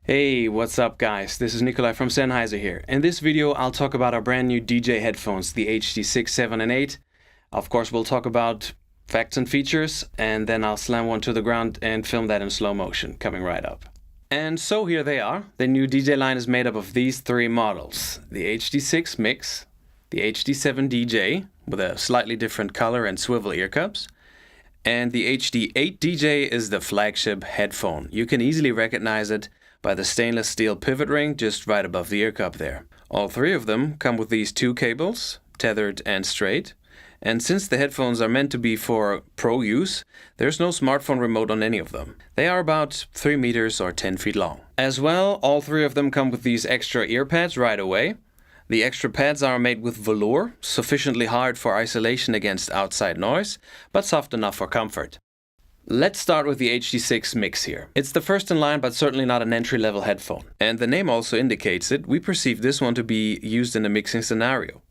Hey, what's up guys? This is Nikolai from Sennheiser here. In this video I'll talk about our brand new DJ headphones, the HD6, 7 and 8. Of course we'll talk about facts and features, and then I'll slam one to the ground and film that in slow motion, coming right up. And so here they are. The new DJ line is made up of these three models: the HD6 Mix, the HD7 DJ with a slightly different color and swivel ear cups, and the HD8 DJ is the flagship headphone. You can easily recognize it by the stainless steel pivot ring just right above the ear cup there. All three of them come with these two cables, tethered and straight. And since the headphones are meant to be for pro use, there's no smartphone remote on any of them. They are about 3 meters or 10 feet long. As well, all three of them come with these extra ear pads right away. The extra pads are made with velour, sufficiently hard for isolation against outside noise, but soft enough for comfort. Let's start with the HD6 Mix here. It's the first in line, but certainly not an entry-level headphone. And the name also indicates it. We perceive this one to be used in a mixing scenario.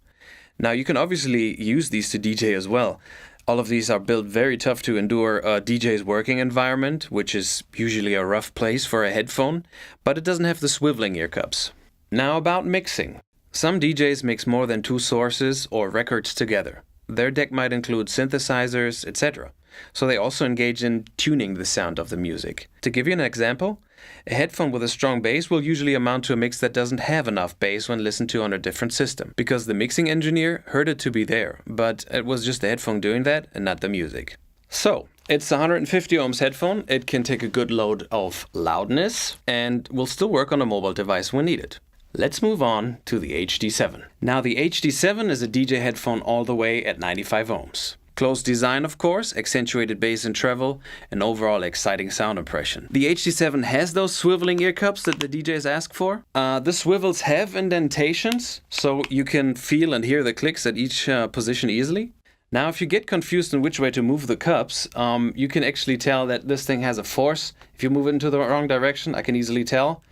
Now you can obviously use these to DJ as well. All of these are built very tough to endure a DJ's working environment, which is usually a rough place for a headphone, but it doesn't have the swiveling ear cups. Now about mixing. Some DJs mix more than two sources or records together. Their deck might include synthesizers, etc. So they also engage in tuning the sound of the music. To give you an example, a headphone with a strong bass will usually amount to a mix that doesn't have enough bass when listened to on a different system, because the mixing engineer heard it to be there, but it was just the headphone doing that and not the music. So, it's a 150 ohms headphone. It can take a good load of loudness and will still work on a mobile device when needed. Let's move on to the HD7. Now the HD7 is a DJ headphone all the way at 95 ohms. Close design, of course, accentuated bass and treble, and overall exciting sound impression. The HD7 has those swiveling ear cups that the DJs ask for. The swivels have indentations, so you can feel and hear the clicks at each position easily. Now, if you get confused in which way to move the cups, you can actually tell that this thing has a force. If you move it into the wrong direction, I can easily tell.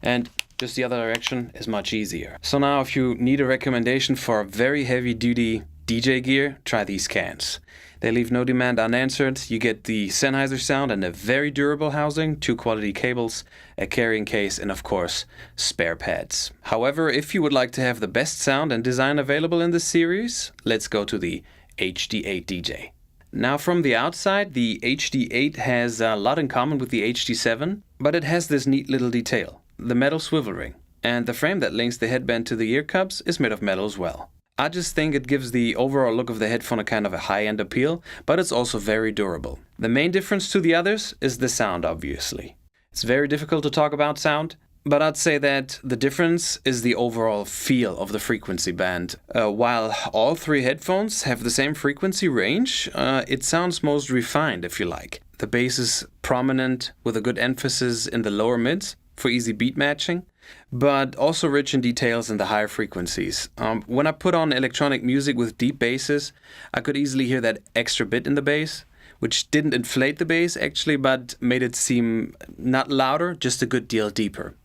And just the other direction is much easier. So now if you need a recommendation for very heavy duty DJ gear, try these cans. They leave no demand unanswered. You get the Sennheiser sound and a very durable housing, 2 quality cables, a carrying case, and of course, spare pads. However, if you would like to have the best sound and design available in this series, let's go to the HD8 DJ. Now from the outside, the HD8 has a lot in common with the HD7, but it has this neat little detail: the metal swivel ring. And the frame that links the headband to the ear cups is made of metal as well. I just think it gives the overall look of the headphone a kind of a high-end appeal, but it's also very durable. The main difference to the others is the sound, obviously. It's very difficult to talk about sound, but I'd say that the difference is the overall feel of the frequency band. While all three headphones have the same frequency range, it sounds most refined, if you like. The bass is prominent with a good emphasis in the lower mids for easy beat matching, but also rich in details in the higher frequencies. When I put on electronic music with deep basses, I could easily hear that extra bit in the bass, which didn't inflate the bass actually, but made it seem not louder, just a good deal deeper.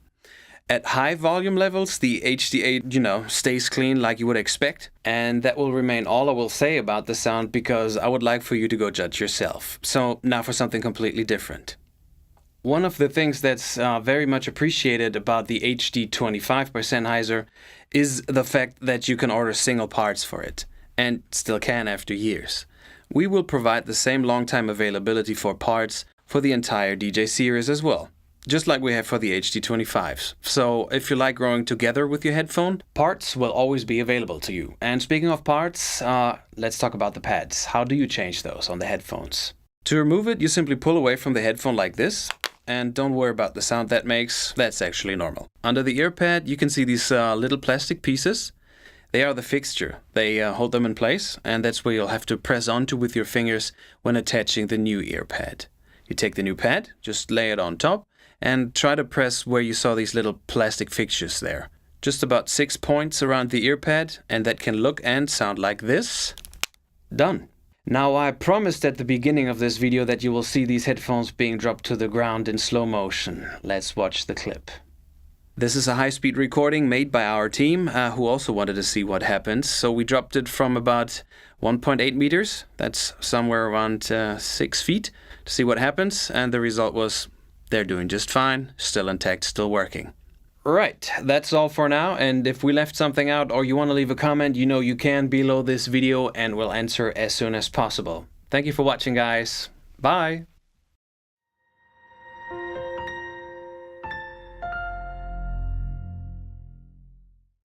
At high volume levels, the HD8, stays clean like you would expect, and that will remain all I will say about the sound, because I would like for you to go judge yourself. So now for something completely different. One of the things that's very much appreciated about the HD25 by Sennheiser is the fact that you can order single parts for it, and still can after years. We will provide the same long-time availability for parts for the entire DJ series as well, just like we have for the HD25s. So if you like growing together with your headphone, parts will always be available to you. And speaking of parts, let's talk about the pads. How do you change those on the headphones? To remove it, you simply pull away from the headphone like this. And don't worry about the sound that makes, that's actually normal. Under the ear pad, you can see these little plastic pieces. They are the fixture. They hold them in place, and that's where you'll have to press onto with your fingers when attaching the new ear pad. You take the new pad, just lay it on top, and try to press where you saw these little plastic fixtures there. Just about 6 points around the ear pad, and that can look and sound like this. Done. Now, I promised at the beginning of this video that you will see these headphones being dropped to the ground in slow motion. Let's watch the clip. This is a high-speed recording made by our team, who also wanted to see what happens. So we dropped it from about 1.8 meters, that's somewhere around 6 feet, to see what happens, and the result was they're doing just fine, still intact, still working. Right, that's all for now, and if we left something out or you want to leave a comment, you know you can below this video and we'll answer as soon as possible. Thank you for watching, guys. Bye!